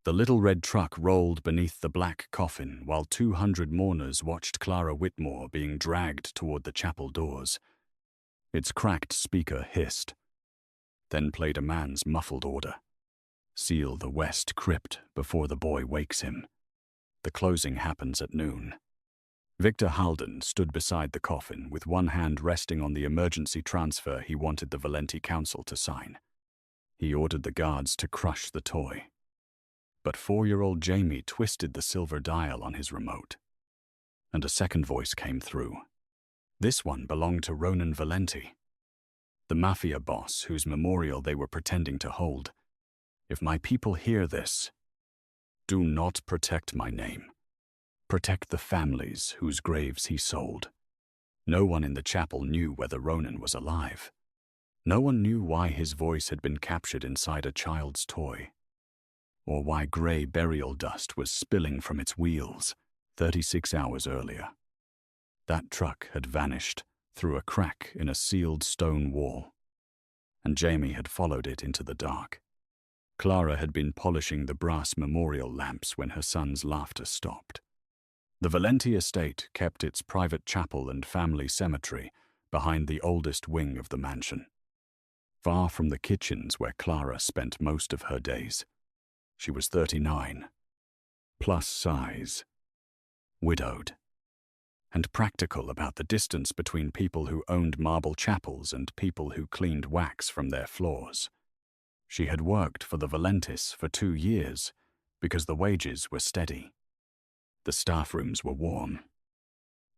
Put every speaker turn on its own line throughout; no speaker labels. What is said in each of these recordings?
The little red truck rolled beneath the black coffin while 200 mourners watched Clara Whitmore being dragged toward the chapel doors. Its cracked speaker hissed, then played a man's muffled order. Seal the west crypt before the boy wakes him. The closing happens at noon. Victor Halden stood beside the coffin with one hand resting on the emergency transfer he wanted the Valenti Council to sign. He ordered the guards to crush the toy. But 4-year-old Jamie twisted the silver dial on his remote. And a second voice came through. This one belonged to Ronan Valenti, the Mafia boss whose memorial they were pretending to hold. If my people hear this, do not protect my name. Protect the families whose graves he sold. No one in the chapel knew whether Ronan was alive. No one knew why his voice had been captured inside a child's toy, or why gray burial dust was spilling from its wheels 36 hours earlier. That truck had vanished through a crack in a sealed stone wall, and Jamie had followed it into the dark. Clara had been polishing the brass memorial lamps when her son's laughter stopped. The Valenti estate kept its private chapel and family cemetery behind the oldest wing of the mansion, far from the kitchens where Clara spent most of her days. She was 39, plus size, widowed, and practical about the distance between people who owned marble chapels and people who cleaned wax from their floors. She had worked for the Valentis for 2 years because the wages were steady. The staff rooms were warm,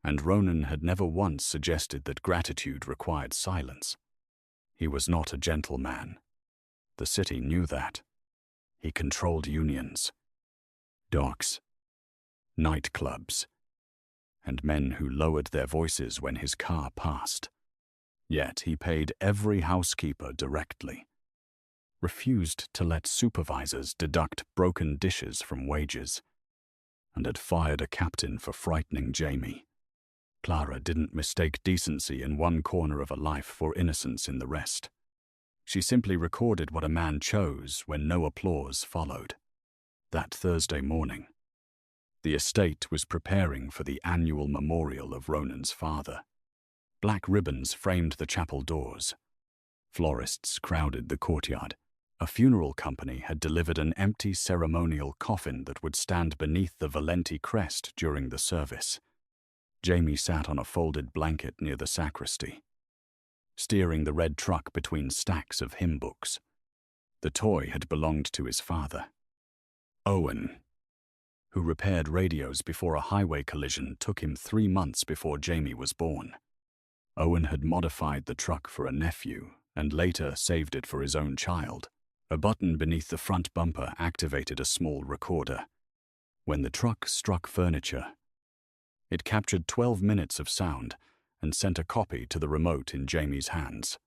and Ronan had never once suggested that gratitude required silence. He was not a gentleman. The city knew that. He controlled unions, docks, nightclubs, and men who lowered their voices when his car passed. Yet he paid every housekeeper directly, refused to let supervisors deduct broken dishes from wages, and had fired a captain for frightening Jamie. Clara didn't mistake decency in one corner of a life for innocence in the rest. She simply recorded what a man chose when no applause followed. That Thursday morning, the estate was preparing for the annual memorial of Ronan's father. Black ribbons framed the chapel doors. Florists crowded the courtyard. A funeral company had delivered an empty ceremonial coffin that would stand beneath the Valenti crest during the service. Jamie sat on a folded blanket near the sacristy, steering the red truck between stacks of hymn books. The toy had belonged to his father, Owen, who repaired radios before a highway collision took him 3 months before Jamie was born. Owen had modified the truck for a nephew and later saved it for his own child. A button beneath the front bumper activated a small recorder. When the truck struck furniture, it captured 12 minutes of sound and sent a copy to the remote in Jamie's hands.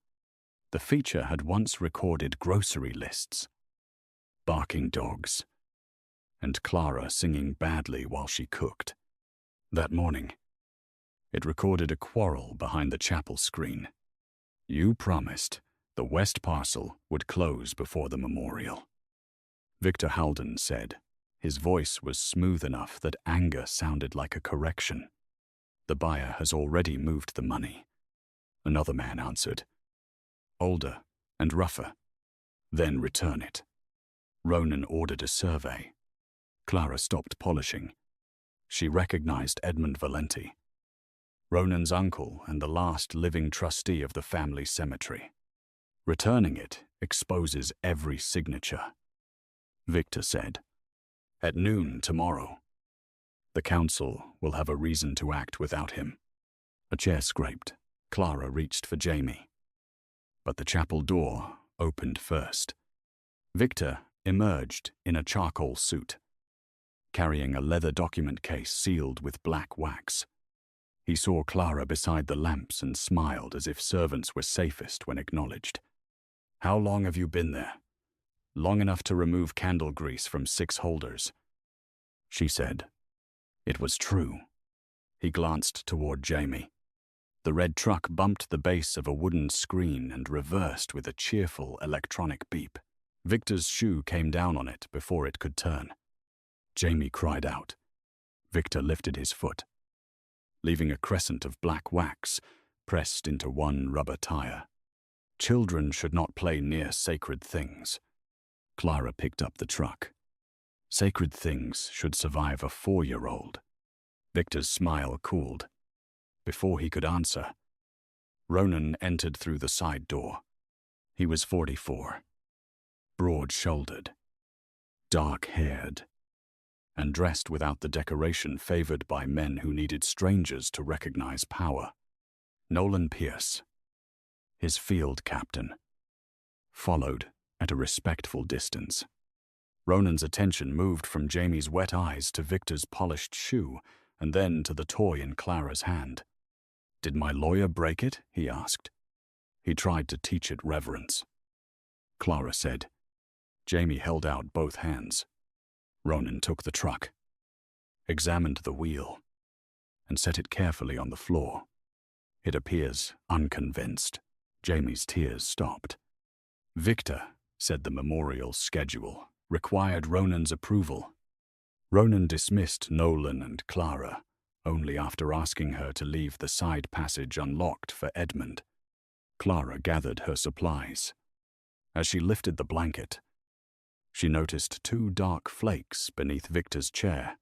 The feature had once recorded grocery lists, barking dogs, and Clara singing badly while she cooked. That morning, it recorded a quarrel behind the chapel screen. You promised the west parcel would close before the memorial, Victor Halden said. His voice was smooth enough that anger sounded like a correction. The buyer has already moved the money, another man answered. Older and rougher. Then return it. Ronan ordered a survey. Clara stopped polishing. She recognized Edmund Valenti, Ronan's uncle and the last living trustee of the family cemetery. Returning it exposes every signature, Victor said. At noon tomorrow, the council will have a reason to act without him. A chair scraped. Clara reached for Jamie, but the chapel door opened first. Victor emerged in a charcoal suit, carrying a leather document case sealed with black wax. He saw Clara beside the lamps and smiled as if servants were safest when acknowledged. How long have you been there? Long enough to remove candle grease from 6 holders, she said. It was true. He glanced toward Jamie. The red truck bumped the base of a wooden screen and reversed with a cheerful electronic beep. Victor's shoe came down on it before it could turn. Jamie cried out. Victor lifted his foot, leaving a crescent of black wax pressed into one rubber tire. Children should not play near sacred things. Clara picked up the truck. Sacred things should survive a 4-year-old. Victor's smile cooled. Before he could answer, Ronan entered through the side door. He was 44, broad-shouldered, dark-haired, and dressed without the decoration favored by men who needed strangers to recognize power. Nolan Pierce, his field captain, followed at a respectful distance. Ronan's attention moved from Jamie's wet eyes to Victor's polished shoe, and then to the toy in Clara's hand. "Did my lawyer break it?" he asked. He tried to teach it reverence. Clara said. Jamie held out both hands. Ronan took the truck, examined the wheel, and set it carefully on the floor. It appears unconvinced. Jamie's tears stopped. Victor, said the memorial schedule, required Ronan's approval. Ronan dismissed Nolan and Clara, only after asking her to leave the side passage unlocked for Edmund. Clara gathered her supplies. As she lifted the blanket, she noticed 2 dark flakes beneath Victor's chair.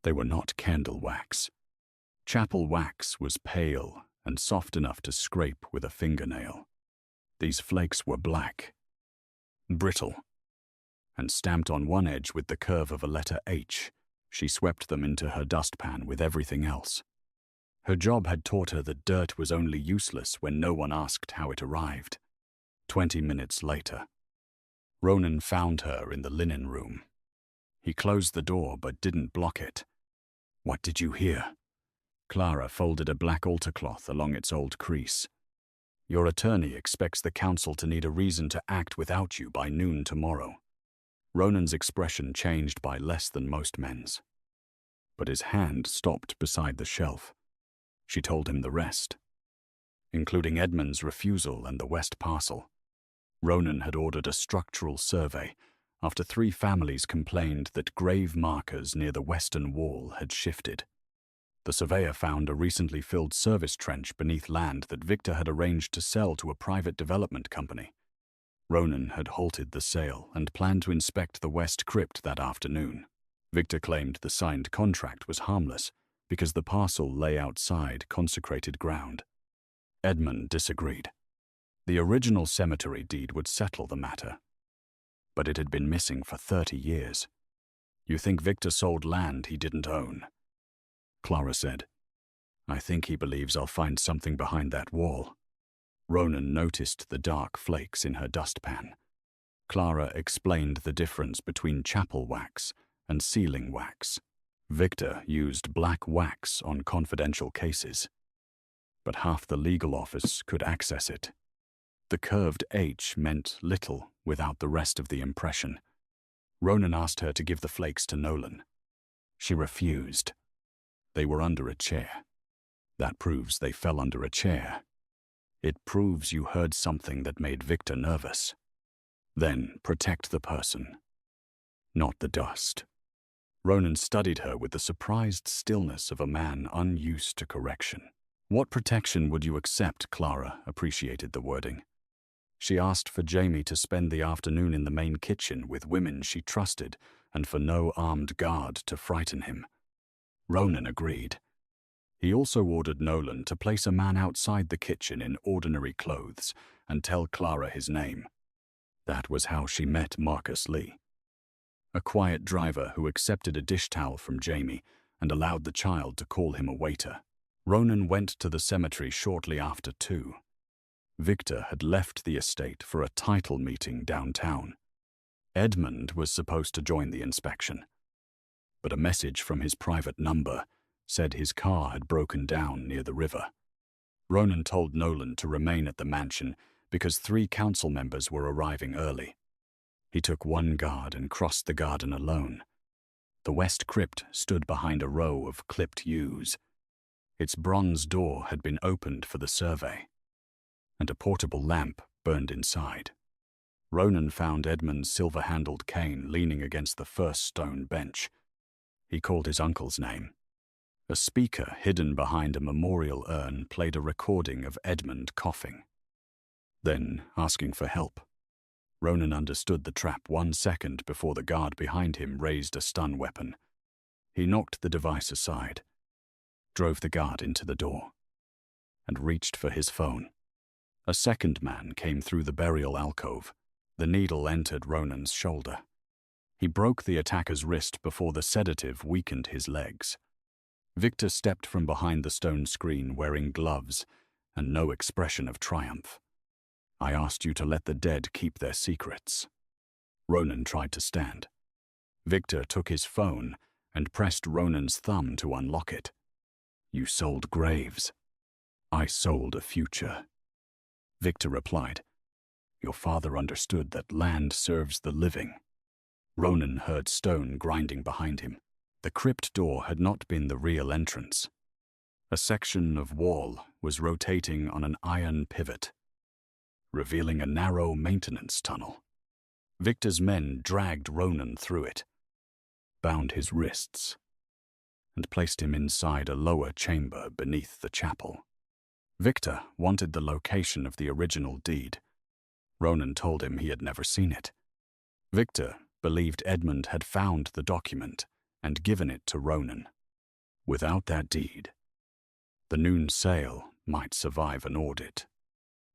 They were not candle wax. Chapel wax was pale and soft enough to scrape with a fingernail. These flakes were black, brittle, and stamped on one edge with the curve of a letter H. She swept them into her dustpan with everything else. Her job had taught her that dirt was only useless when no one asked how it arrived. 20 minutes later, Ronan found her in the linen room. He closed the door but didn't block it. "What did you hear?" Clara folded a black altarcloth along its old crease. "Your attorney expects the council to need a reason to act without you by noon tomorrow." Ronan's expression changed by less than most men's. But his hand stopped beside the shelf. She told him the rest, including Edmund's refusal and the West parcel. Ronan had ordered a structural survey after 3 families complained that grave markers near the western wall had shifted. The surveyor found a recently filled service trench beneath land that Victor had arranged to sell to a private development company. Ronan had halted the sale and planned to inspect the West Crypt that afternoon. Victor claimed the signed contract was harmless because the parcel lay outside consecrated ground. Edmund disagreed. The original cemetery deed would settle the matter, but it had been missing for 30 years. "You think Victor sold land he didn't own?" Clara said. "I think he believes I'll find something behind that wall." Ronan noticed the dark flakes in her dustpan. Clara explained the difference between chapel wax and sealing wax. Victor used black wax on confidential cases, but half the legal office could access it. The curved H meant little without the rest of the impression. Ronan asked her to give the flakes to Nolan. She refused. They were under a chair. That proves they fell under a chair. It proves you heard something that made Victor nervous. Then protect the person, not the dust. Ronan studied her with the surprised stillness of a man unused to correction. "What protection would you accept?" Clara appreciated the wording. She asked for Jamie to spend the afternoon in the main kitchen with women she trusted and for no armed guard to frighten him. Ronan agreed. He also ordered Nolan to place a man outside the kitchen in ordinary clothes and tell Clara his name. That was how she met Marcus Lee, a quiet driver who accepted a dish towel from Jamie and allowed the child to call him a waiter. Ronan went to the cemetery shortly after 2. Victor had left the estate for a title meeting downtown. Edmund was supposed to join the inspection, but a message from his private number said his car had broken down near the river. Ronan told Nolan to remain at the mansion because 3 council members were arriving early. He took 1 guard and crossed the garden alone. The West Crypt stood behind a row of clipped yews. Its bronze door had been opened for the survey, and a portable lamp burned inside. Ronan found Edmund's silver-handled cane leaning against the first stone bench. He called his uncle's name. A speaker hidden behind a memorial urn played a recording of Edmund coughing. Then, asking for help. Ronan understood the trap 1 second before the guard behind him raised a stun weapon. He knocked the device aside, drove the guard into the door, and reached for his phone. A second man came through the burial alcove. The needle entered Ronan's shoulder. He broke the attacker's wrist before the sedative weakened his legs. Victor stepped from behind the stone screen wearing gloves and no expression of triumph. "I asked you to let the dead keep their secrets." Ronan tried to stand. Victor took his phone and pressed Ronan's thumb to unlock it. "You sold graves. I sold a future." Victor replied, "Your father understood that land serves the living." Ronan heard stone grinding behind him. The crypt door had not been the real entrance. A section of wall was rotating on an iron pivot, revealing a narrow maintenance tunnel. Victor's men dragged Ronan through it, bound his wrists, and placed him inside a lower chamber beneath the chapel. Victor wanted the location of the original deed. Ronan told him he had never seen it. Victor believed Edmund had found the document and given it to Ronan. Without that deed, the noon sale might survive an audit.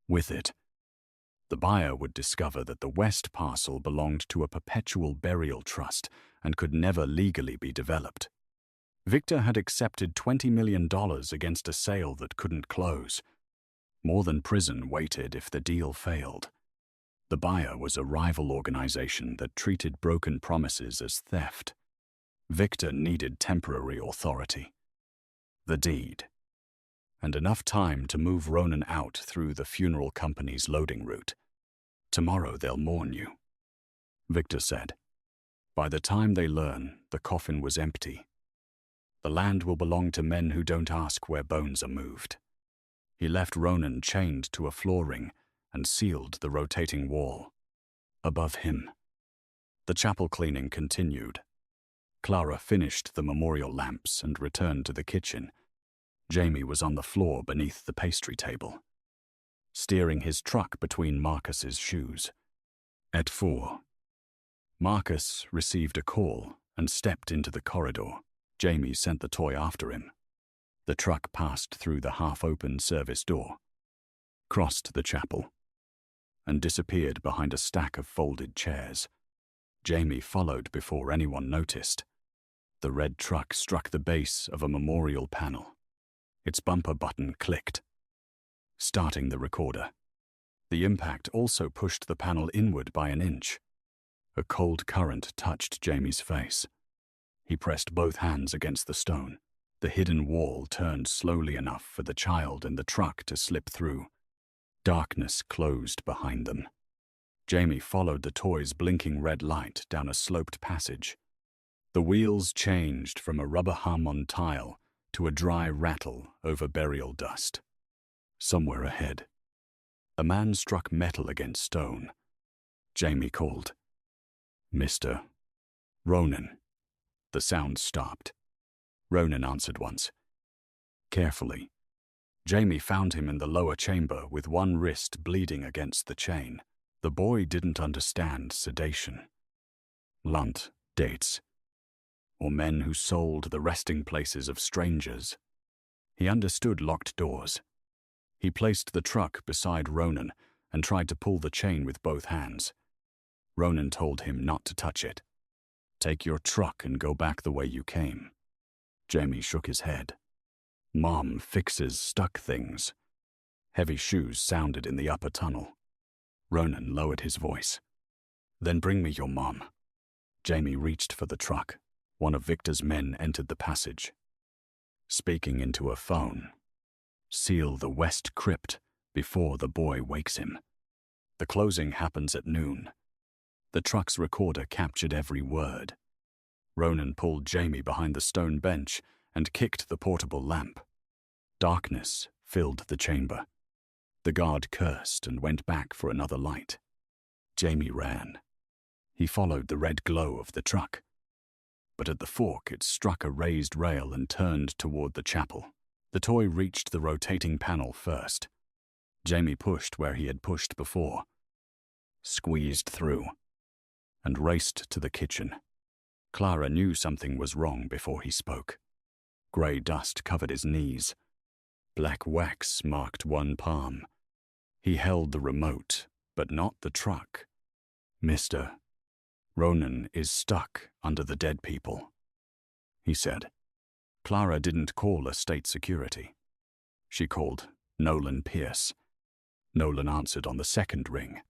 With it, the buyer would discover that the west parcel belonged to a perpetual burial trust and could never legally be developed. Victor had accepted $20 million against a sale that couldn't close. More than prison waited if the deal failed. The buyer was a rival organization that treated broken promises as theft. Victor needed temporary authority, the deed, and enough time to move Ronan out through the funeral company's loading route. "Tomorrow they'll mourn you," Victor said. "By the time they learn, the coffin was empty. The land will belong to men who don't ask where bones are moved." He left Ronan chained to a flooring and sealed the rotating wall. Above him, the chapel cleaning continued. Clara finished the memorial lamps and returned to the kitchen. Jamie was on the floor beneath the pastry table, steering his truck between Marcus's shoes. At 4, Marcus received a call and stepped into the corridor. Jamie sent the toy after him. The truck passed through the half-open service door, crossed the chapel, and disappeared behind a stack of folded chairs. Jamie followed before anyone noticed. The red truck struck the base of a memorial panel. Its bumper button clicked, starting the recorder. The impact also pushed the panel inward by an inch. A cold current touched Jamie's face. He pressed both hands against the stone. The hidden wall turned slowly enough for the child in the truck to slip through. Darkness closed behind them. Jamie followed the toy's blinking red light down a sloped passage. The wheels changed from a rubber hum on tile to a dry rattle over burial dust. Somewhere ahead, a man struck metal against stone. Jamie called, "Mr. Ronan." The sound stopped. Ronan answered once. Carefully, Jamie found him in the lower chamber with one wrist bleeding against the chain. The boy didn't understand sedation, Lunt dates, or men who sold the resting places of strangers. He understood locked doors. He placed the truck beside Ronan and tried to pull the chain with both hands. Ronan told him not to touch it. "Take your truck and go back the way you came." Jamie shook his head. "Mom fixes stuck things." Heavy shoes sounded in the upper tunnel. Ronan lowered his voice. "Then bring me your mom." Jamie reached for the truck. One of Victor's men entered the passage, speaking into a phone. "Seal the west crypt before the boy wakes him. The closing happens at noon." The truck's recorder captured every word. Ronan pulled Jamie behind the stone bench and kicked the portable lamp. Darkness filled the chamber. The guard cursed and went back for another light. Jamie ran. He followed the red glow of the truck. But at the fork, it struck a raised rail and turned toward the chapel. The toy reached the rotating panel first. Jamie pushed where he had pushed before, squeezed through, and raced to the kitchen. Clara knew something was wrong before he spoke. Grey dust covered his knees. Black wax marked one palm. He held the remote, but not the truck. "Mister, Ronan is stuck under the dead people," he said. Clara didn't call estate security. She called Nolan Pierce. Nolan answered on the second ring.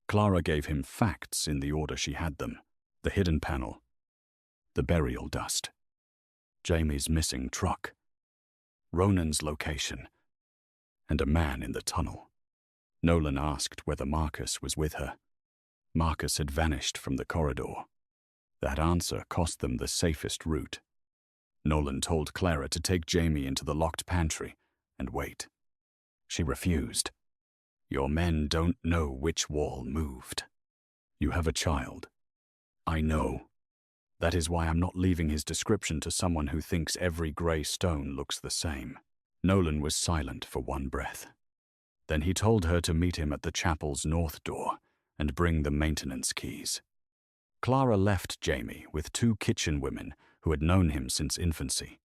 Clara gave him facts in the order she had them: the hidden panel, the burial dust, Jamie's missing truck, Ronan's location, and a man in the tunnel. Nolan asked whether Marcus was with her. Marcus had vanished from the corridor. That answer cost them the safest route. Nolan told Clara to take Jamie into the locked pantry and wait. She refused. "Your men don't know which wall moved. You have a child." "I know. That is why I'm not leaving his description to someone who thinks every grey stone looks the same." Nolan was silent for one breath. Then he told her to meet him at the chapel's north door and bring the maintenance keys. Clara left Jamie with two kitchen women who had known him since infancy.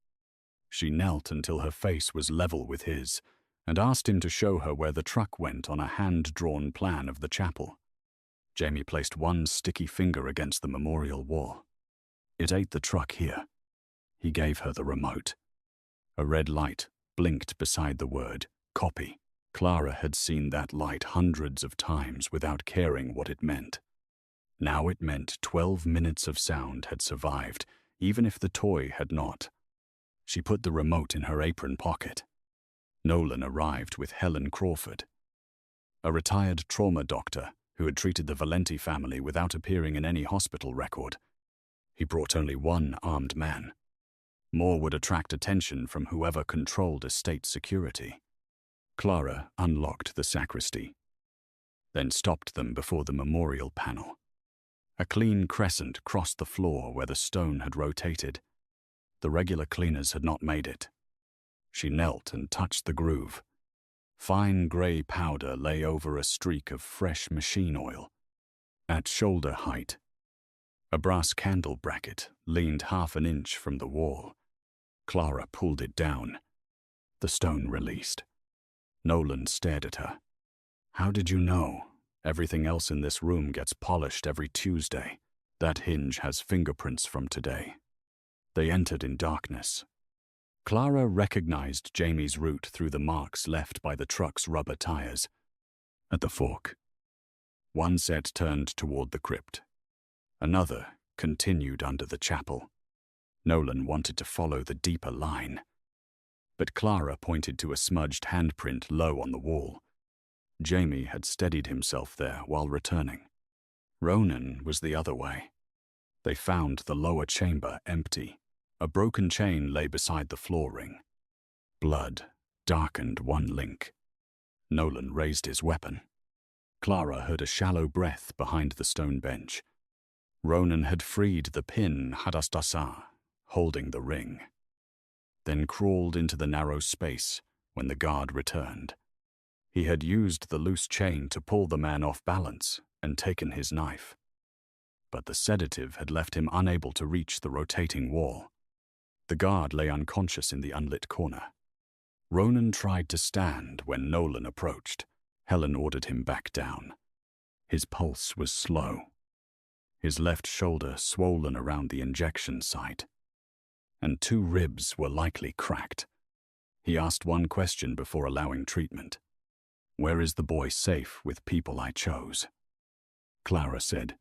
She knelt until her face was level with his and asked him to show her where the truck went on a hand-drawn plan of the chapel. Jamie placed one sticky finger against the memorial wall. "It ate the truck here." He gave her the remote. A red light blinked beside the word "copy." Clara had seen that light hundreds of times without caring what it meant. Now it meant 12 minutes of sound had survived, even if the toy had not. She put the remote in her apron pocket. Nolan arrived with Helen Crawford, a retired trauma doctor who had treated the Valenti family without appearing in any hospital record. He brought only one armed man. More would attract attention from whoever controlled estate security. Clara unlocked the sacristy, then stopped them before the memorial panel. A clean crescent crossed the floor where the stone had rotated. The regular cleaners had not made it. She knelt and touched the groove. Fine grey powder lay over a streak of fresh machine oil. At shoulder height, a brass candle bracket leaned half an inch from the wall. Clara pulled it down. The stone released. Nolan stared at her. "How did you know? Everything else in this room gets polished every Tuesday. That hinge has fingerprints from today." They entered in darkness. Clara recognized Jamie's route through the marks left by the truck's rubber tires. At the fork, one set turned toward the crypt. Another continued under the chapel. Nolan wanted to follow the deeper line, but Clara pointed to a smudged handprint low on the wall. Jamie had steadied himself there while returning. Ronan was the other way. They found the lower chamber empty. A broken chain lay beside the floor ring. Blood darkened one link. Nolan raised his weapon. Clara heard a shallow breath behind the stone bench. Ronan had freed the pin Hadastasa, holding the ring, then crawled into the narrow space when the guard returned. He had used the loose chain to pull the man off balance and taken his knife. But the sedative had left him unable to reach the rotating wall. The guard lay unconscious in the unlit corner. Ronan tried to stand when Nolan approached. Helen ordered him back down. His pulse was slow. His left shoulder swollen around the injection site, and 2 ribs were likely cracked. He asked one question before allowing treatment. "Where is the boy safe with people I chose?" Clara said.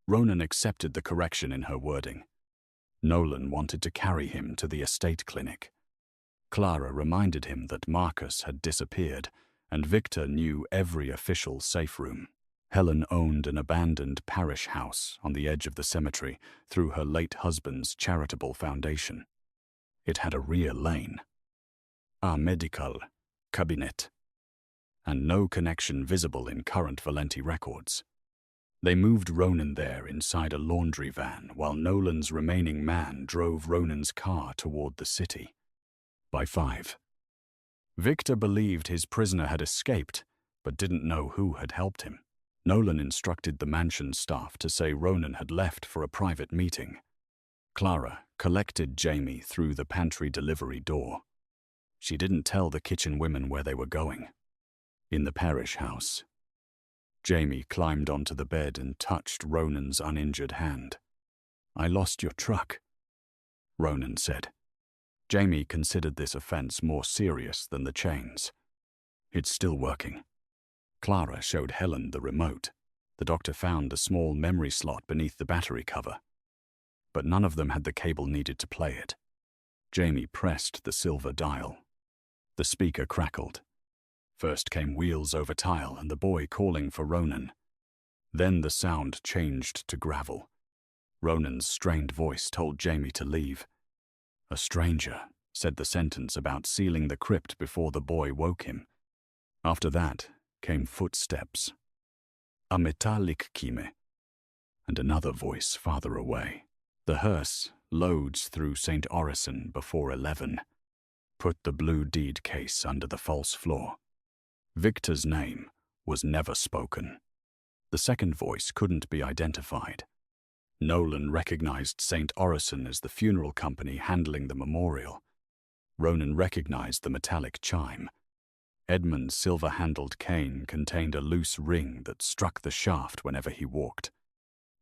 Ronan accepted the correction in her wording. Nolan wanted to carry him to the estate clinic. Clara reminded him that Marcus had disappeared, and Victor knew every official safe room. Helen owned an abandoned parish house on the edge of the cemetery through her late husband's charitable foundation. It had a rear lane, a medical cabinet, and no connection visible in current Valenti records. They moved Ronan there inside a laundry van while Nolan's remaining man drove Ronan's car toward the city. By 5. Victor believed his prisoner had escaped, but didn't know who had helped him. Nolan instructed the mansion staff to say Ronan had left for a private meeting. Clara collected Jamie through the pantry delivery door. She didn't tell the kitchen women where they were going. In the parish house, Jamie climbed onto the bed and touched Ronan's uninjured hand. "I lost your truck," Ronan said. Jamie considered this offense more serious than the chains. "It's still working." Clara showed Helen the remote. The doctor found a small memory slot beneath the battery cover, but none of them had the cable needed to play it. Jamie pressed the silver dial. The speaker crackled. First came wheels over tile and the boy calling for Ronan. Then the sound changed to gravel. Ronan's strained voice told Jamie to leave. A stranger said the sentence about sealing the crypt before the boy woke him. After that came footsteps. A metallic kime. And another voice farther away. The hearse loads through St. Orison before 11. Put the blue deed case under the false floor. Victor's name was never spoken. The second voice couldn't be identified. Nolan recognized St. Orison as the funeral company handling the memorial. Ronan recognized the metallic chime. Edmund's silver-handled cane contained a loose ring that struck the shaft whenever he walked.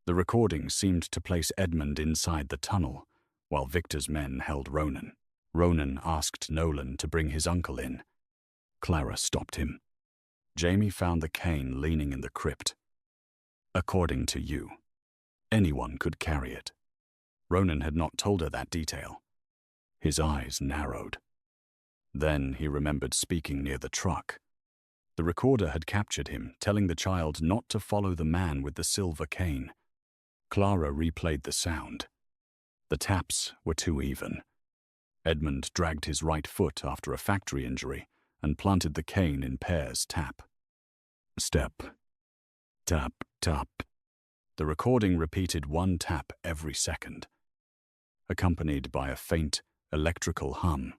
The recording seemed to place Edmund inside the tunnel, while Victor's men held Ronan. Ronan asked Nolan to bring his uncle in. Clara stopped him. Jamie found the cane leaning in the crypt. According to you, anyone could carry it. Ronan had not told her that detail. His eyes narrowed. Then he remembered speaking near the truck. The recorder had captured him, telling the child not to follow the man with the silver cane. Clara replayed the sound. The taps were too even. Edmund dragged his right foot after a factory injury and planted the cane in pairs tap. Step. Tap, tap. The recording repeated one tap every second, accompanied by a faint electrical hum.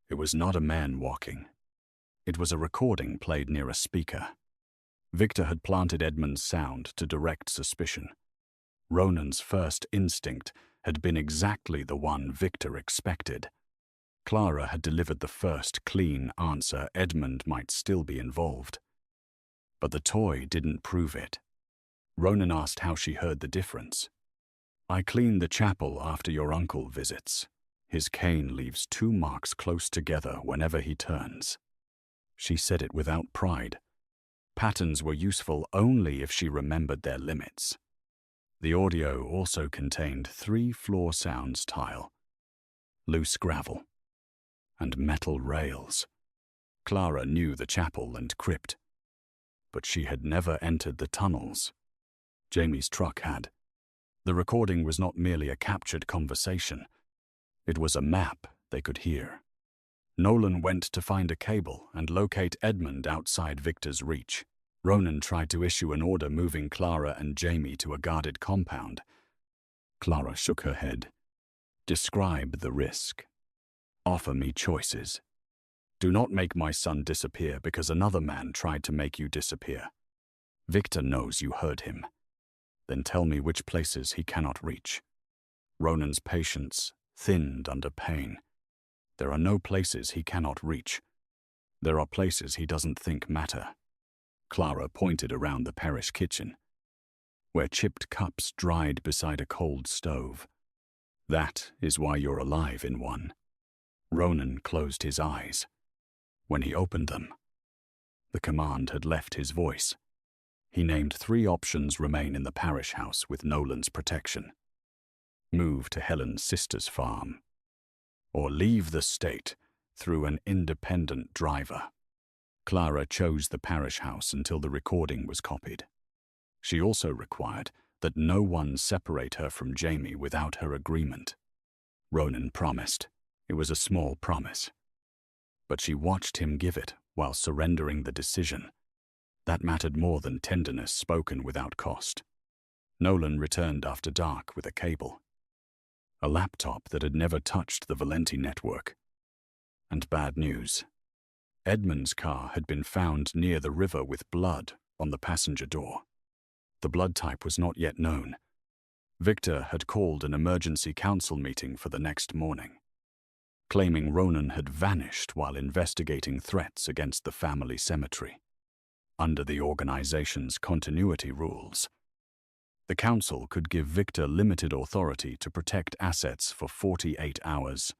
It was not a man walking. It was a recording played near a speaker. Victor had planted Edmund's sound to direct suspicion. Ronan's first instinct had been exactly the one Victor expected. Clara had delivered the first clean answer. Edmund might still be involved. But the toy didn't prove it. Ronan asked how she heard the difference. "I clean the chapel after your uncle visits. His cane leaves 2 marks close together whenever he turns." She said it without pride. Patterns were useful only if she remembered their limits. The audio also contained 3 floor sounds: tile, loose gravel, and metal rails. Clara knew the chapel and crypt, but she had never entered the tunnels. Jamie's truck had. The recording was not merely a captured conversation. It was a map they could hear. Nolan went to find a cable and locate Edmund outside Victor's reach. Ronan tried to issue an order moving Clara and Jamie to a guarded compound. Clara shook her head. "Describe the risk. Offer me choices. Do not make my son disappear because another man tried to make you disappear. Victor knows you heard him. Then tell me which places he cannot reach." Ronan's patience thinned under pain. There are no places he cannot reach. There are places he doesn't think matter. Clara pointed around the parish kitchen, where chipped cups dried beside a cold stove. "That is why you're alive in one." Ronan closed his eyes. When he opened them, the command had left his voice. He named 3 options remain in the parish house with Nolan's protection. Move to Helen's sister's farm, or leave the state through an independent driver. Clara chose the parish house until the recording was copied. She also required that no one separate her from Jamie without her agreement. Ronan promised. It was a small promise, but she watched him give it while surrendering the decision. That mattered more than tenderness spoken without cost. Nolan returned after dark with a cable, a laptop that had never touched the Valenti network. And bad news. Edmund's car had been found near the river with blood on the passenger door. The blood type was not yet known. Victor had called an emergency council meeting for the next morning, claiming Ronan had vanished while investigating threats against the family cemetery. Under the organization's continuity rules, the council could give Victor limited authority to protect assets for 48 hours.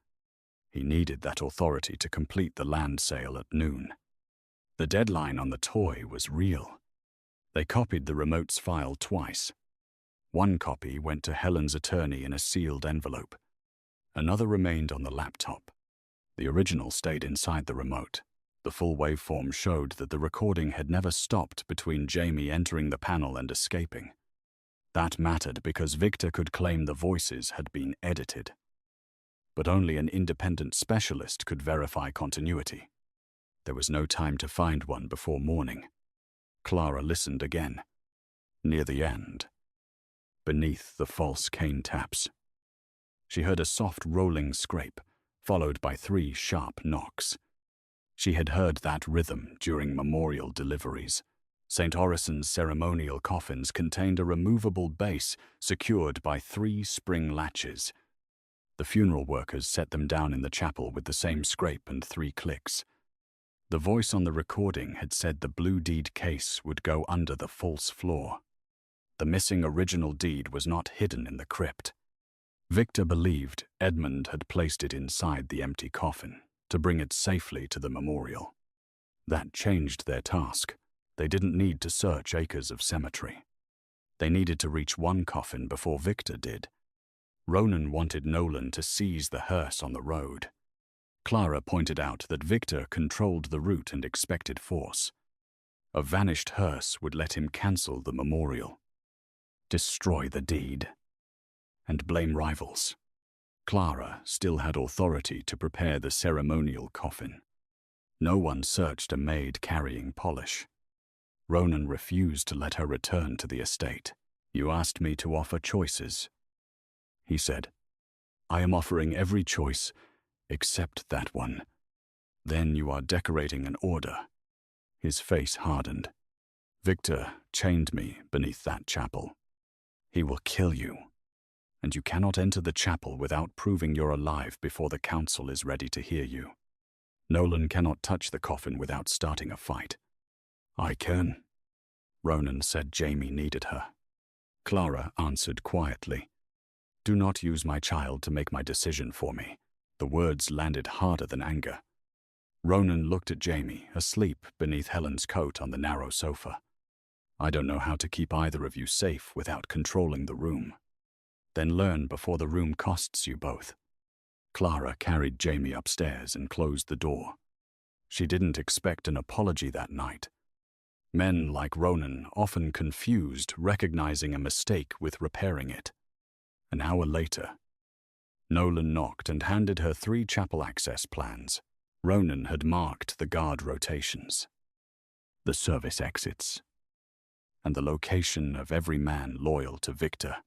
He needed that authority to complete the land sale at noon. The deadline on the toy was real. They copied the remote's file twice. One copy went to Helen's attorney in a sealed envelope. Another remained on the laptop. The original stayed inside the remote. The full waveform showed that the recording had never stopped between Jamie entering the panel and escaping. That mattered because Victor could claim the voices had been edited. But only an independent specialist could verify continuity. There was no time to find one before morning. Clara listened again. Near the end, beneath the false cane taps, she heard a soft rolling scrape, followed by 3 sharp knocks. She had heard that rhythm during memorial deliveries. St. Orison's ceremonial coffins contained a removable base secured by 3 spring latches. The funeral workers set them down in the chapel with the same scrape and 3 clicks. The voice on the recording had said the blue deed case would go under the false floor. The missing original deed was not hidden in the crypt. Victor believed Edmund had placed it inside the empty coffin to bring it safely to the memorial. That changed their task. They didn't need to search acres of cemetery. They needed to reach one coffin before Victor did. Ronan wanted Nolan to seize the hearse on the road. Clara pointed out that Victor controlled the route and expected force. A vanished hearse would let him cancel the memorial, destroy the deed, and blame rivals. Clara still had authority to prepare the ceremonial coffin. No one searched a maid carrying polish. Ronan refused to let her return to the estate. "You asked me to offer choices," he said. "I am offering every choice except that one. Then you are decorating an order." His face hardened. "Victor chained me beneath that chapel. He will kill you. And you cannot enter the chapel without proving you're alive before the council is ready to hear you. Nolan cannot touch the coffin without starting a fight." "I can." Ronan said Jamie needed her. Clara answered quietly, "Do not use my child to make my decision for me." The words landed harder than anger. Ronan looked at Jamie, asleep beneath Helen's coat on the narrow sofa. "I don't know how to keep either of you safe without controlling the room. Then learn before the room costs you both." Clara carried Jamie upstairs and closed the door. She didn't expect an apology that night. Men like Ronan often confused recognizing a mistake with repairing it. An hour later, Nolan knocked and handed her 3 chapel access plans. Ronan had marked the guard rotations, the service exits, and the location of every man loyal to Victor.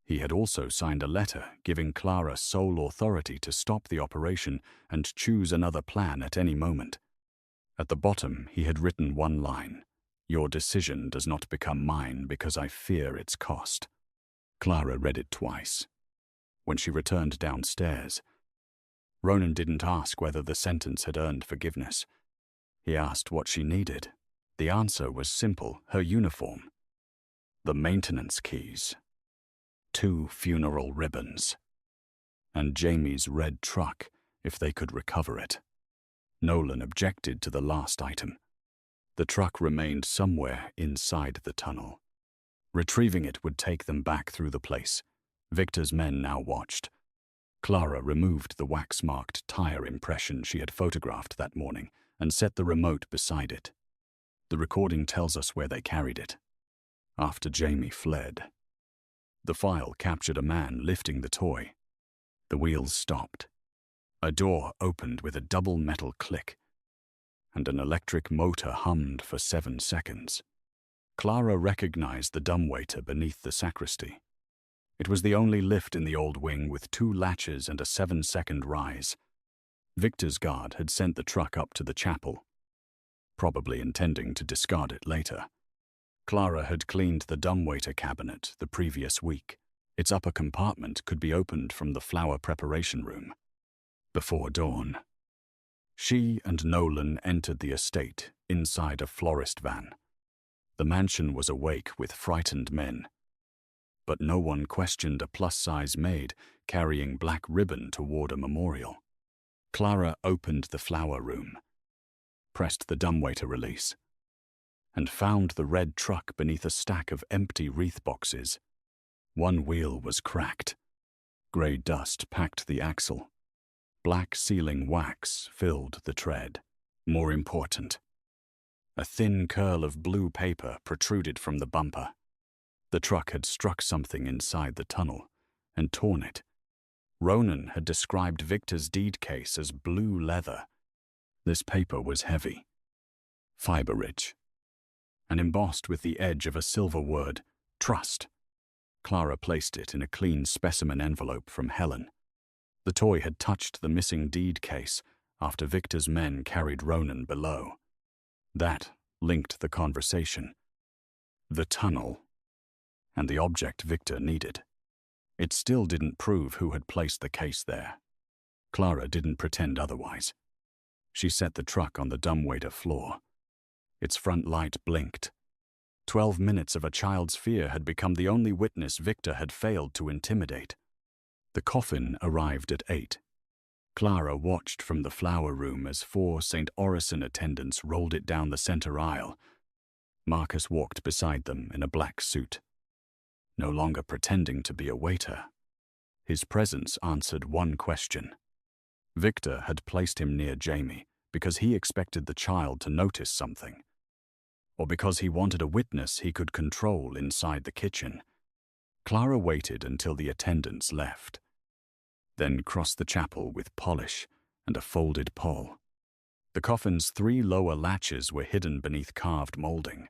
He had also signed a letter giving Clara sole authority to stop the operation and choose another plan at any moment. At the bottom, he had written one line: "Your decision does not become mine because I fear its cost." Clara read it twice. When she returned downstairs, Ronan didn't ask whether the sentence had earned forgiveness. He asked what she needed. The answer was simple: her uniform, the maintenance keys, 2 funeral ribbons, and Jamie's red truck if they could recover it. Nolan objected to the last item. The truck remained somewhere inside the tunnel. Retrieving it would take them back through the place. Victor's men now watched. Clara removed the wax-marked tire impression she had photographed that morning and set the remote beside it. The recording tells us where they carried it. After Jamie fled. The file captured a man lifting the toy. The wheels stopped. A door opened with a double metal click. and an electric motor hummed for 7 seconds. Clara recognized the dumbwaiter beneath the sacristy. It was the only lift in the old wing with 2 latches and a 7-second rise. Victor's guard had sent the truck up to the chapel, probably intending to discard it later. Clara had cleaned the dumbwaiter cabinet the previous week. Its upper compartment could be opened from the flower preparation room. Before dawn, she and Nolan entered the estate inside a florist van. The mansion was awake with frightened men, but no one questioned a plus-size maid carrying black ribbon toward a memorial. Clara opened the flower room, pressed the dumbwaiter release, and found the red truck beneath a stack of empty wreath boxes. One wheel was cracked. Grey dust packed the axle. Black sealing wax filled the tread. More important, a thin curl of blue paper protruded from the bumper. The truck had struck something inside the tunnel and torn it. Ronan had described Victor's deed case as blue leather. This paper was heavy, fiber-rich, and embossed with the edge of a silver word, trust. Clara placed it in a clean specimen envelope from Helen. The toy had touched the missing deed case after Victor's men carried Ronan below. That linked the conversation, the tunnel, and the object Victor needed. It still didn't prove who had placed the case there. Clara didn't pretend otherwise. She set the truck on the dumbwaiter floor. Its front light blinked. 12 minutes of a child's fear had become the only witness Victor had failed to intimidate. The coffin arrived at 8. Clara watched from the flower room as 4 St. Orison attendants rolled it down the center aisle. Marcus walked beside them in a black suit, no longer pretending to be a waiter. His presence answered one question. Victor had placed him near Jamie because he expected the child to notice something, or because he wanted a witness he could control inside the kitchen. Clara waited until the attendants left, then crossed the chapel with polish and a folded pole. The coffin's 3 lower latches were hidden beneath carved molding.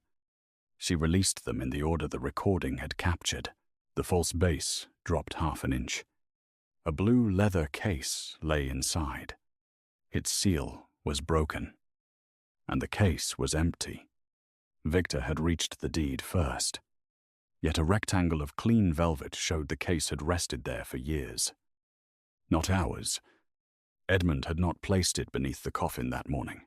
She released them in the order the recording had captured. The false base dropped 1/2 inch. A blue leather case lay inside. Its seal was broken, and the case was empty. Victor had reached the deed first, yet a rectangle of clean velvet showed the case had rested there for years. Not hours. Edmund had not placed it beneath the coffin that morning.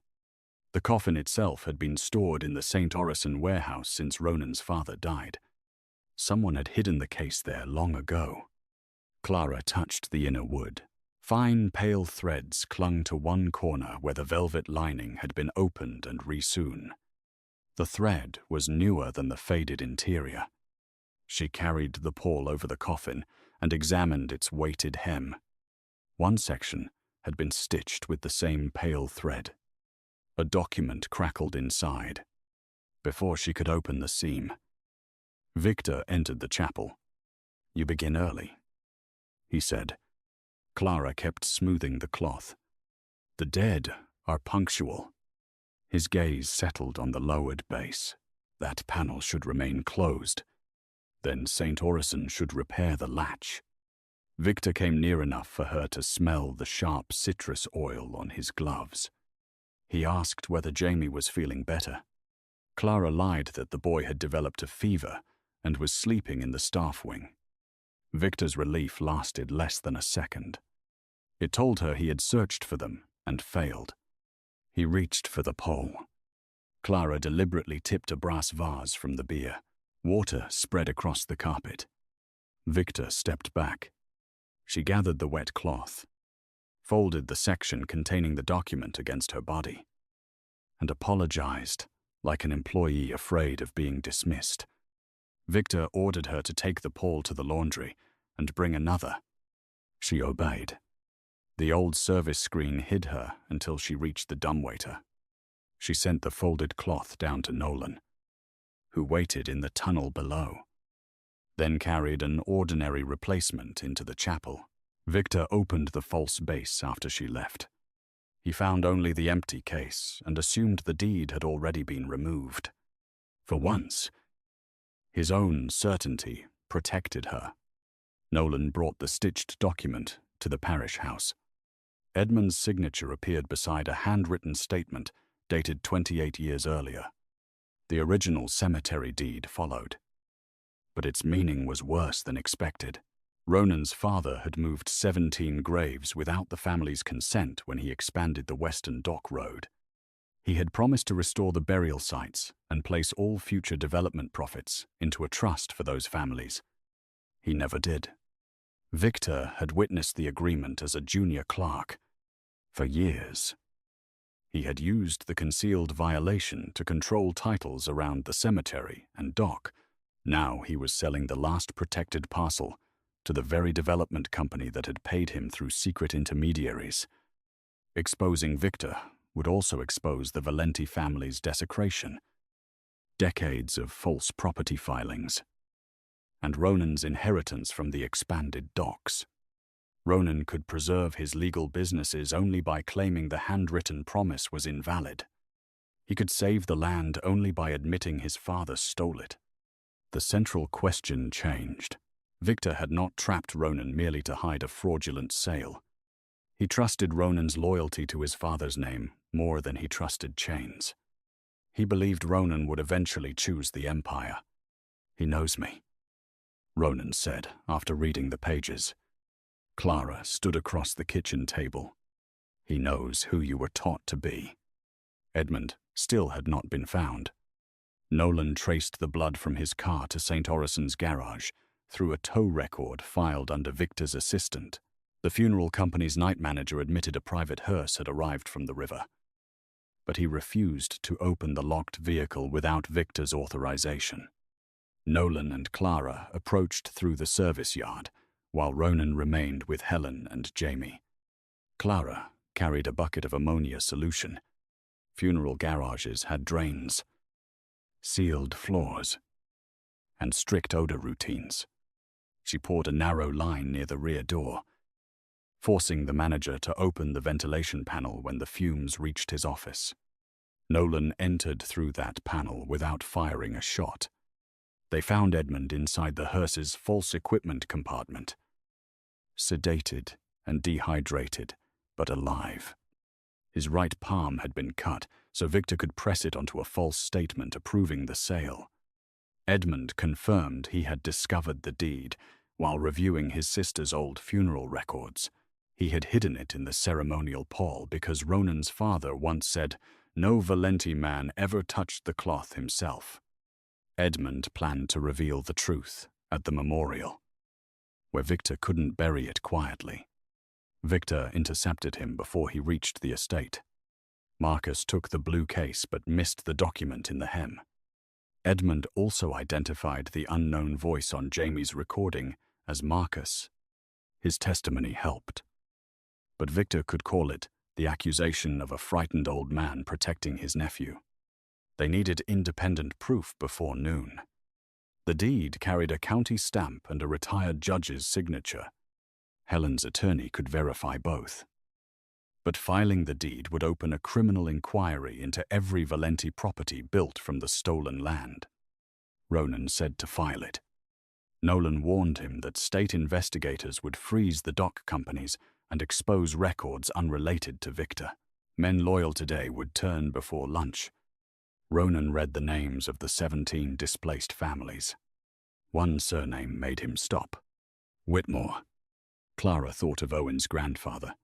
The coffin itself had been stored in the St. Orison warehouse since Ronan's father died. Someone had hidden the case there long ago. Clara touched the inner wood. Fine, pale threads clung to one corner where the velvet lining had been opened and resewn. The thread was newer than the faded interior. She carried the pall over the coffin and examined its weighted hem. One section had been stitched with the same pale thread. A document crackled inside. Before she could open the seam, Victor entered the chapel. "You begin early," he said. Clara kept smoothing the cloth. "The dead are punctual." His gaze settled on the lowered base. That panel should remain closed. Then St. Orison should repair the latch. Victor came near enough for her to smell the sharp citrus oil on his gloves. He asked whether Jamie was feeling better. Clara lied that the boy had developed a fever and was sleeping in the staff wing. Victor's relief lasted less than a second. It told her he had searched for them and failed. He reached for the pole. Clara deliberately tipped a brass vase from the bier. Water spread across the carpet. Victor stepped back. She gathered the wet cloth, folded the section containing the document against her body, and apologized like an employee afraid of being dismissed. Victor ordered her to take the pall to the laundry and bring another. She obeyed. The old service screen hid her until she reached the dumbwaiter. She sent the folded cloth down to Nolan, who waited in the tunnel below, then carried an ordinary replacement into the chapel. Victor opened the false base after she left. He found only the empty case and assumed the deed had already been removed. For once, his own certainty protected her. Nolan brought the stitched document to the parish house. Edmund's signature appeared beside a handwritten statement dated 28 years earlier. The original cemetery deed followed. But its meaning was worse than expected. Ronan's father had moved 17 graves without the family's consent when he expanded the Western Dock Road. He had promised to restore the burial sites and place all future development profits into a trust for those families. He never did. Victor had witnessed the agreement as a junior clerk. For years, he had used the concealed violation to control titles around the cemetery and dock. Now he was selling the last protected parcel to the very development company that had paid him through secret intermediaries. Exposing Victor would also expose the Valenti family's desecration, decades of false property filings, and Ronan's inheritance from the expanded docks. Ronan could preserve his legal businesses only by claiming the handwritten promise was invalid. He could save the land only by admitting his father stole it. The central question changed. Victor had not trapped Ronan merely to hide a fraudulent sale. He trusted Ronan's loyalty to his father's name more than he trusted Chain's. He believed Ronan would eventually choose the Empire. "He knows me," Ronan said after reading the pages. Clara stood across the kitchen table. "He knows who you were taught to be." Edmund still had not been found. Nolan traced the blood from his car to St. Orison's garage through a tow record filed under Victor's assistant. The funeral company's night manager admitted a private hearse had arrived from the river, but he refused to open the locked vehicle without Victor's authorization. Nolan and Clara approached through the service yard, while Ronan remained with Helen and Jamie. Clara carried a bucket of ammonia solution. Funeral garages had drains, sealed floors, and strict odor routines. She poured a narrow line near the rear door, forcing the manager to open the ventilation panel when the fumes reached his office. Nolan entered through that panel without firing a shot. They found Edmund inside the hearse's false equipment compartment, sedated and dehydrated, but alive. His right palm had been cut, so Victor could press it onto a false statement approving the sale. Edmund confirmed he had discovered the deed while reviewing his sister's old funeral records. He had hidden it in the ceremonial pall because Ronan's father once said, "No Valenti man ever touched the cloth himself." Edmund planned to reveal the truth at the memorial, where Victor couldn't bury it quietly. Victor intercepted him before he reached the estate. Marcus took the blue case but missed the document in the hem. Edmund also identified the unknown voice on Jamie's recording as Marcus. His testimony helped. But Victor could call it the accusation of a frightened old man protecting his nephew. They needed independent proof before noon. The deed carried a county stamp and a retired judge's signature. Helen's attorney could verify both. But filing the deed would open a criminal inquiry into every Valenti property built from the stolen land. Ronan said to file it. Nolan warned him that state investigators would freeze the dock companies and expose records unrelated to Victor. Men loyal today would turn before lunch. Ronan read the names of the 17 displaced families. One surname made him stop. Whitmore. Clara thought of Owen's grandfather,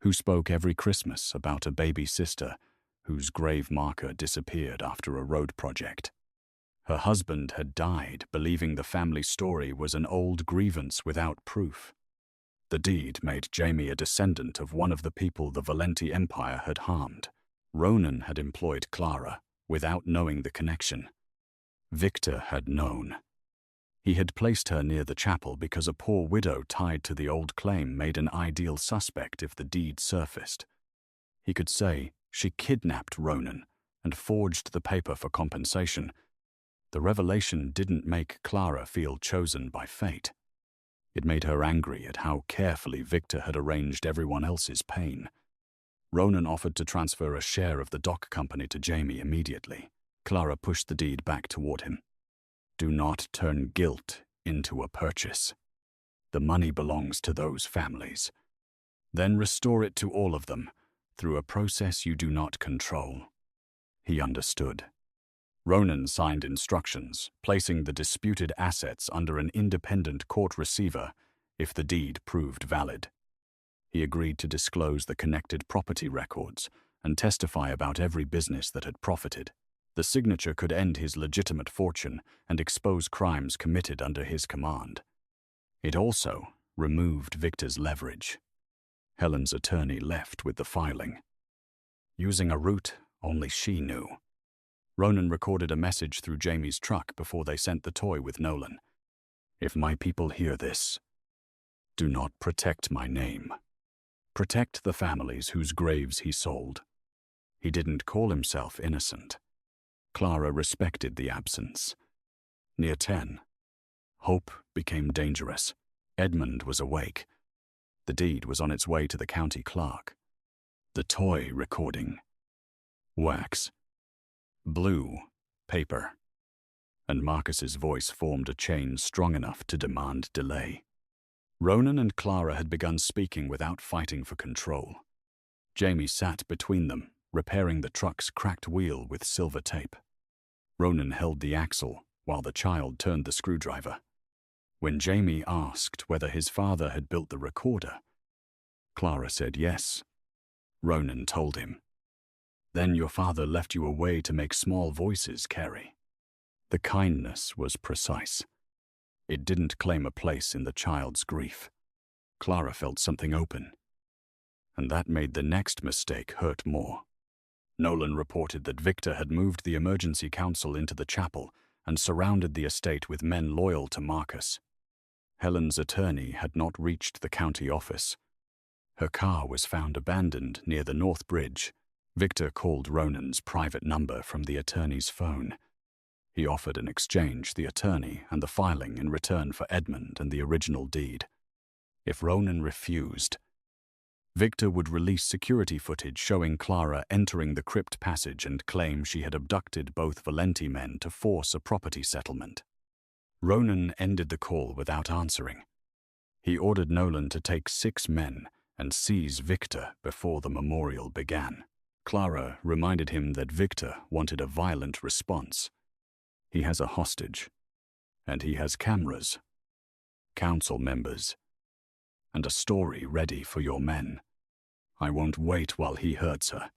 who spoke every Christmas about a baby sister whose grave marker disappeared after a road project. Her husband had died believing the family story was an old grievance without proof. The deed made Jamie a descendant of one of the people the Valenti Empire had harmed. Ronan had employed Clara without knowing the connection. Victor had known. He had placed her near the chapel because a poor widow tied to the old claim made an ideal suspect if the deed surfaced. He could say she kidnapped Ronan and forged the paper for compensation. The revelation didn't make Clara feel chosen by fate. It made her angry at how carefully Victor had arranged everyone else's pain. Ronan offered to transfer a share of the dock company to Jamie immediately. Clara pushed the deed back toward him. Do not turn guilt into a purchase. The money belongs to those families. Then restore it to all of them through a process you do not control. He understood. Ronan signed instructions, placing the disputed assets under an independent court receiver if the deed proved valid. He agreed to disclose the connected property records and testify about every business that had profited. The signature could end his legitimate fortune and expose crimes committed under his command. It also removed Victor's leverage. Helen's attorney left with the filing, using a route only she knew. Ronan recorded a message through Jamie's truck before they sent the toy with Nolan. If my people hear this, do not protect my name. Protect the families whose graves he sold. He didn't call himself innocent. Clara respected the absence. Near 10, hope became dangerous. Edmund was awake. The deed was on its way to the county clerk. The toy recording. Wax. Blue. Paper. And Marcus's voice formed a chain strong enough to demand delay. Ronan and Clara had begun speaking without fighting for control. Jamie sat between them, repairing the truck's cracked wheel with silver tape. Ronan held the axle while the child turned the screwdriver. When Jamie asked whether his father had built the recorder, Clara said yes. Ronan told him. Then your father left you a way to make small voices carry. The kindness was precise. It didn't claim a place in the child's grief. Clara felt something open, and that made the next mistake hurt more. Nolan reported that Victor had moved the emergency council into the chapel and surrounded the estate with men loyal to Marcus. Helen's attorney had not reached the county office. Her car was found abandoned near the North Bridge. Victor called Ronan's private number from the attorney's phone. He offered in exchange the attorney and the filing in return for Edmund and the original deed. If Ronan refused, Victor would release security footage showing Clara entering the Crypt passage and claim she had abducted both Valenti men to force a property settlement. Ronan ended the call without answering. He ordered Nolan to take 6 men and seize Victor before the memorial began. Clara reminded him that Victor wanted a violent response. He has a hostage, and he has cameras, council members, and a story ready for your men. I won't wait while he hurts her.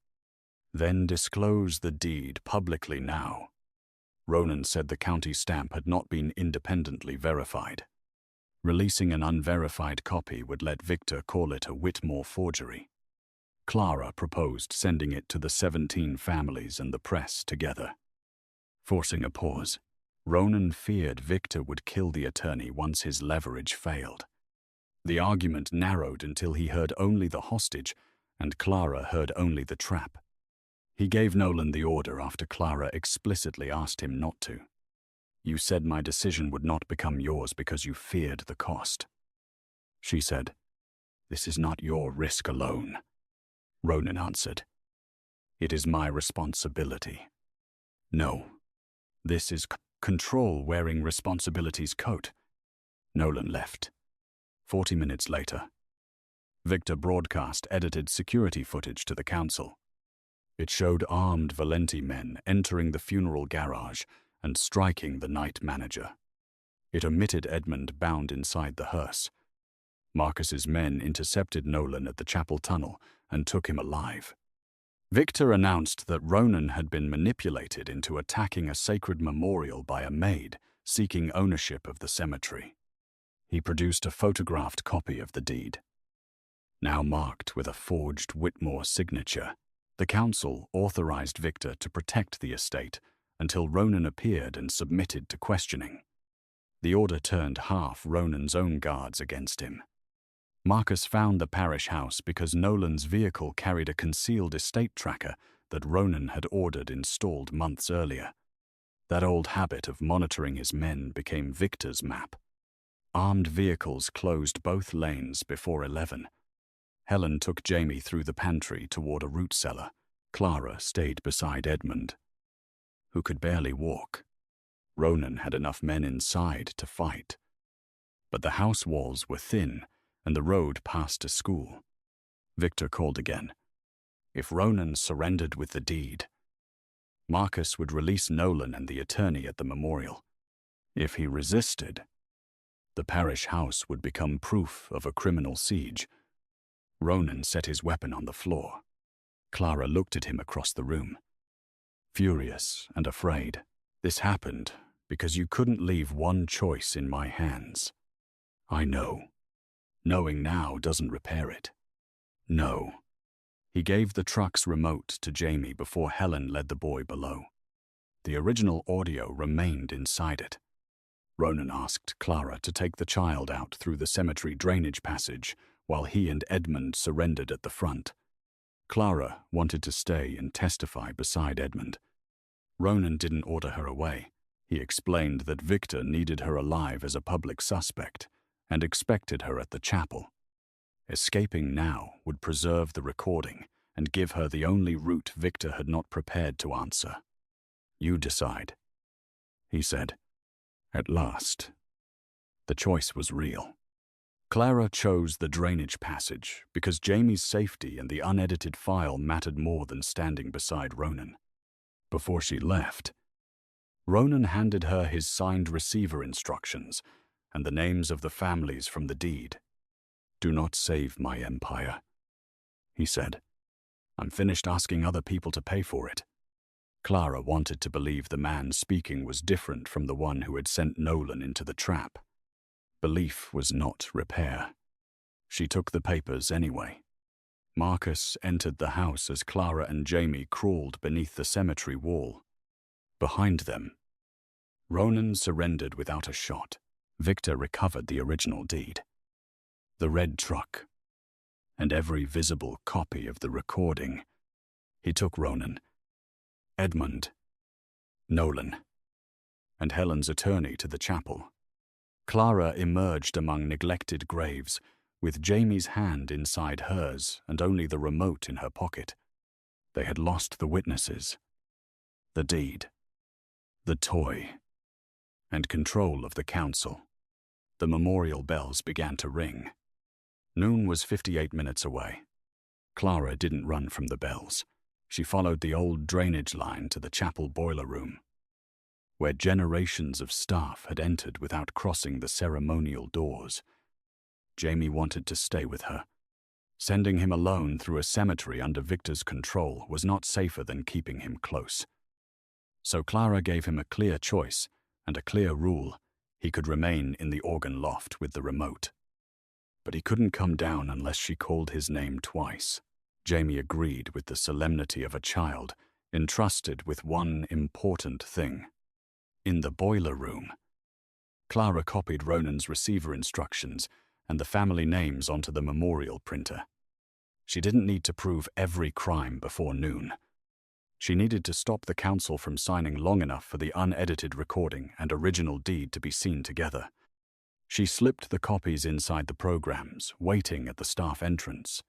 Then disclose the deed publicly now. Ronan said the county stamp had not been independently verified. Releasing an unverified copy would let Victor call it a Whitmore forgery. Clara proposed sending it to the 17 families and the press together. Forcing a pause, Ronan feared Victor would kill the attorney once his leverage failed. The argument narrowed until he heard only the hostage and Clara heard only the trap. He gave Nolan the order after Clara explicitly asked him not to. You said my decision would not become yours because you feared the cost. She said, This is not your risk alone. Ronan answered, It is my responsibility. No, this is control wearing responsibility's coat. Nolan left. 40 minutes later, Victor broadcast edited security footage to the council. It showed armed Valenti men entering the funeral garage and striking the night manager. It omitted Edmund bound inside the hearse. Marcus's men intercepted Nolan at the chapel tunnel and took him alive. Victor announced that Ronan had been manipulated into attacking a sacred memorial by a maid seeking ownership of the cemetery. He produced a photographed copy of the deed, now marked with a forged Whitmore signature. The council authorized Victor to protect the estate until Ronan appeared and submitted to questioning. The order turned half Ronan's own guards against him. Marcus found the parish house because Nolan's vehicle carried a concealed estate tracker that Ronan had ordered installed months earlier. That old habit of monitoring his men became Victor's map. Armed vehicles closed both lanes before 11. Helen took Jamie through the pantry toward a root cellar. Clara stayed beside Edmund, who could barely walk. Ronan had enough men inside to fight. But the house walls were thin, and the road passed a school. Victor called again. If Ronan surrendered with the deed, Marcus would release Nolan and the attorney at the memorial. If he resisted, the parish house would become proof of a criminal siege. Ronan set his weapon on the floor. Clara looked at him across the room, furious and afraid. This happened because you couldn't leave one choice in my hands. I know. Knowing now doesn't repair it. No. He gave the truck's remote to Jamie before Helen led the boy below. The original audio remained inside it. Ronan asked Clara to take the child out through the cemetery drainage passage while he and Edmund surrendered at the front. Clara wanted to stay and testify beside Edmund. Ronan didn't order her away. He explained that Victor needed her alive as a public suspect and expected her at the chapel. Escaping now would preserve the recording and give her the only route Victor had not prepared to answer. You decide, he said. At last, the choice was real. Clara chose the drainage passage because Jamie's safety and the unedited file mattered more than standing beside Ronan. Before she left, Ronan handed her his signed receiver instructions and the names of the families from the deed. Do not save my empire, he said. I'm finished asking other people to pay for it. Clara wanted to believe the man speaking was different from the one who had sent Nolan into the trap. Belief was not repair. She took the papers anyway. Marcus entered the house as Clara and Jamie crawled beneath the cemetery wall. Behind them, Ronan surrendered without a shot. Victor recovered the original deed, the red truck, and every visible copy of the recording. He took Ronan, Edmund, Nolan, and Helen's attorney to the chapel. Clara emerged among neglected graves, with Jamie's hand inside hers and only the remote in her pocket. They had lost the witnesses, the deed, the toy, and control of the council. The memorial bells began to ring. Noon was 58 minutes away. Clara didn't run from the bells. She followed the old drainage line to the chapel boiler room, where generations of staff had entered without crossing the ceremonial doors. Jamie wanted to stay with her. Sending him alone through a cemetery under Victor's control was not safer than keeping him close. So Clara gave him a clear choice and a clear rule. He could remain in the organ loft with the remote. But he couldn't come down unless she called his name twice. Jamie agreed with the solemnity of a child, entrusted with one important thing. In the boiler room, Clara copied Ronan's receiver instructions and the family names onto the memorial printer. She didn't need to prove every crime before noon. She needed to stop the council from signing long enough for the unedited recording and original deed to be seen together. She slipped the copies inside the programs, waiting at the staff entrance.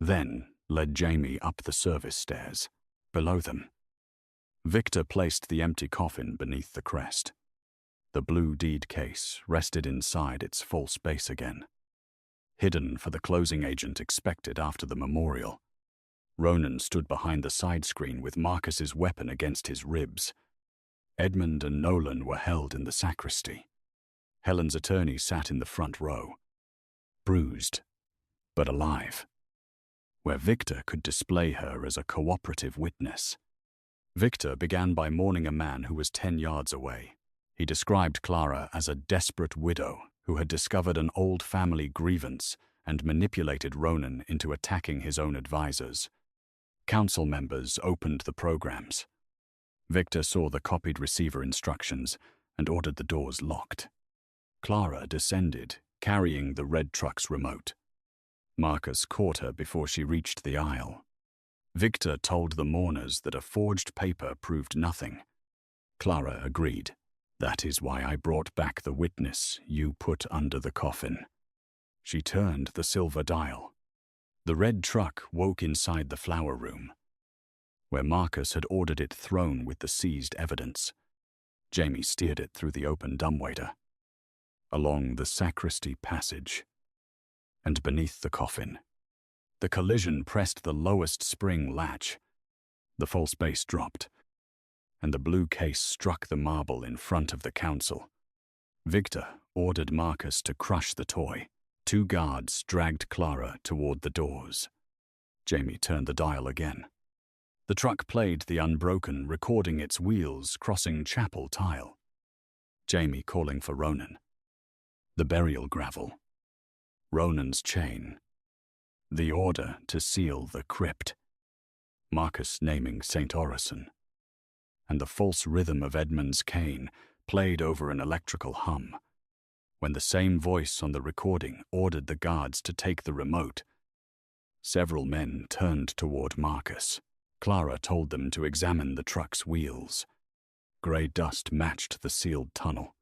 Then led Jamie up the service stairs. Below them, Victor placed the empty coffin beneath the crest. The blue deed case rested inside its false base again, hidden for the closing agent expected after the memorial. Ronan stood behind the side screen with Marcus's weapon against his ribs. Edmund and Nolan were held in the sacristy. Helen's attorney sat in the front row, bruised but alive, where Victor could display her as a cooperative witness. Victor began by mourning a man who was 10 yards away. He described Clara as a desperate widow who had discovered an old family grievance and manipulated Ronan into attacking his own advisors. Council members opened the programs. Victor saw the copied receiver instructions and ordered the doors locked. Clara descended, carrying the red truck's remote. Marcus caught her before she reached the aisle. Victor told the mourners that a forged paper proved nothing. Clara agreed. That is why I brought back the witness you put under the coffin. She turned the silver dial. The red truck woke inside the flower room, where Marcus had ordered it thrown with the seized evidence. Jamie steered it through the open dumbwaiter, along the sacristy passage, and beneath the coffin. The collision pressed the lowest spring latch. The false base dropped, and the blue case struck the marble in front of the council. Victor ordered Marcus to crush the toy. 2 guards dragged Clara toward the doors. Jamie turned the dial again. The truck played the unbroken, recording its wheels crossing chapel tile. Jamie calling for Ronan. The burial gravel. Ronan's chain. The order to seal the crypt. Marcus naming St. Orison. And the false rhythm of Edmund's cane played over an electrical hum. When the same voice on the recording ordered the guards to take the remote, several men turned toward Marcus. Clara told them to examine the truck's wheels. Grey dust matched the sealed tunnel.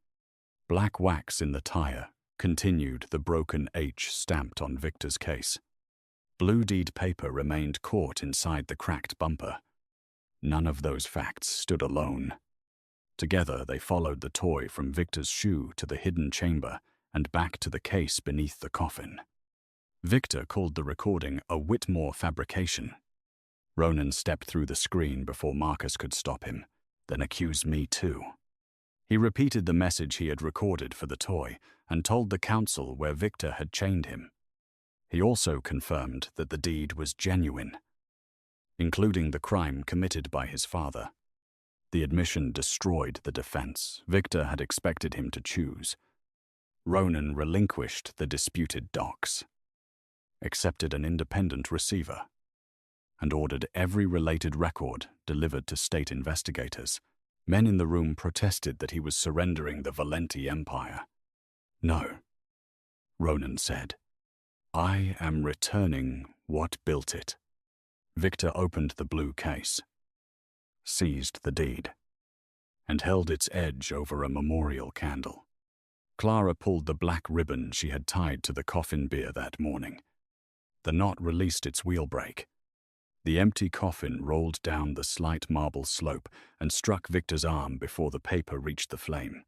Black wax in the tire continued the broken H stamped on Victor's case. Blue deed paper remained caught inside the cracked bumper. None of those facts stood alone. Together they followed the toy from Victor's shoe to the hidden chamber and back to the case beneath the coffin. Victor called the recording a Whitmore fabrication. Ronan stepped through the screen before Marcus could stop him, then accused me too. He repeated the message he had recorded for the toy and told the council where Victor had chained him. He also confirmed that the deed was genuine, including the crime committed by his father. The admission destroyed the defense Victor had expected him to choose. Ronan relinquished the disputed docs, accepted an independent receiver, and ordered every related record delivered to state investigators. Men in the room protested that he was surrendering the Valenti empire. No, Ronan said. I am returning what built it. Victor opened the blue case, seized the deed, and held its edge over a memorial candle. Clara pulled the black ribbon she had tied to the coffin bier that morning. The knot released its wheel brake. The empty coffin rolled down the slight marble slope and struck Victor's arm before the paper reached the flame.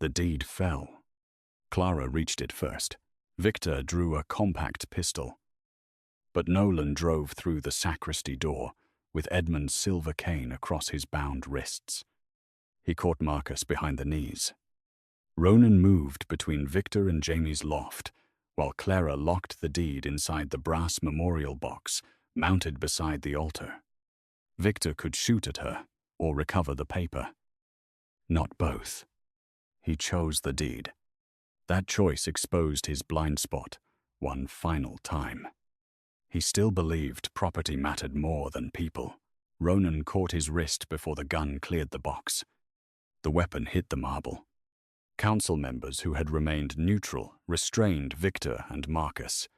The deed fell. Clara reached it first. Victor drew a compact pistol. But Nolan drove through the sacristy door with Edmund's silver cane across his bound wrists. He caught Marcus behind the knees. Ronan moved between Victor and Jamie's loft, while Clara locked the deed inside the brass memorial box mounted beside the altar. Victor could shoot at her or recover the paper. Not both. He chose the deed. That choice exposed his blind spot one final time. He still believed property mattered more than people. Ronan caught his wrist before the gun cleared the box. The weapon hit the marble. Council members who had remained neutral restrained Victor and Marcus.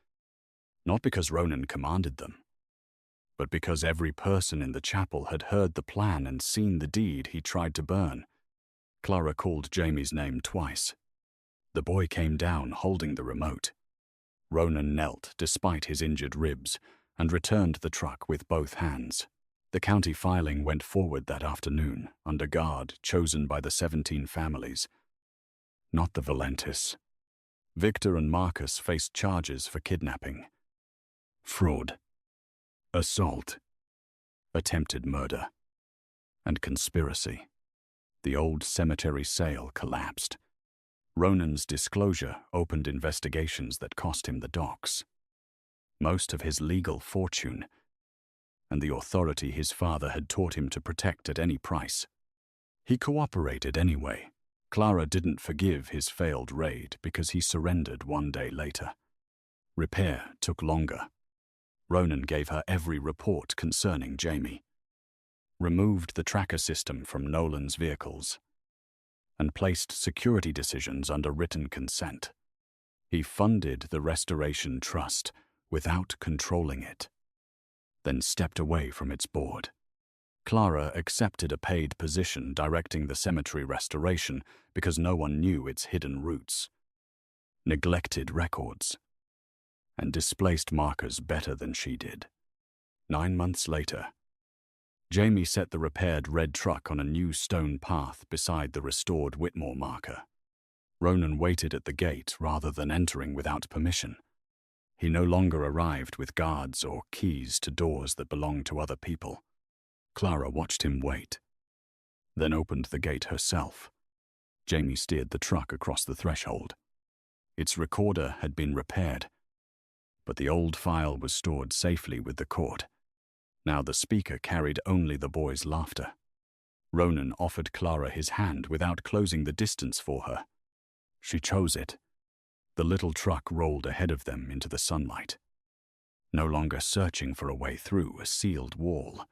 Not because Ronan commanded them, but because every person in the chapel had heard the plan and seen the deed he tried to burn. Clara called Jamie's name twice. The boy came down holding the remote. Ronan knelt despite his injured ribs and returned the truck with both hands. The county filing went forward that afternoon under guard chosen by the 17 families. Not the Valentis. Victor and Marcus faced charges for kidnapping, fraud, assault, attempted murder, and conspiracy. The old cemetery sale collapsed. Ronan's disclosure opened investigations that cost him the docks, most of his legal fortune, and the authority his father had taught him to protect at any price. He cooperated anyway. Clara didn't forgive his failed raid because he surrendered one day later. Repair took longer. Ronan gave her every report concerning Jamie, removed the tracker system from Nolan's vehicles, and placed security decisions under written consent. He funded the Restoration Trust without controlling it, then stepped away from its board. Clara accepted a paid position directing the cemetery restoration because no one knew its hidden roots, neglected records, and displaced markers better than she did. 9 months later, Jamie set the repaired red truck on a new stone path beside the restored Whitmore marker. Ronan waited at the gate rather than entering without permission. He no longer arrived with guards or keys to doors that belonged to other people. Clara watched him wait, then opened the gate herself. Jamie steered the truck across the threshold. Its recorder had been repaired, but the old file was stored safely with the court. Now the speaker carried only the boy's laughter. Ronan offered Clara his hand without closing the distance for her. She chose it. The little truck rolled ahead of them into the sunlight, no longer searching for a way through a sealed wall.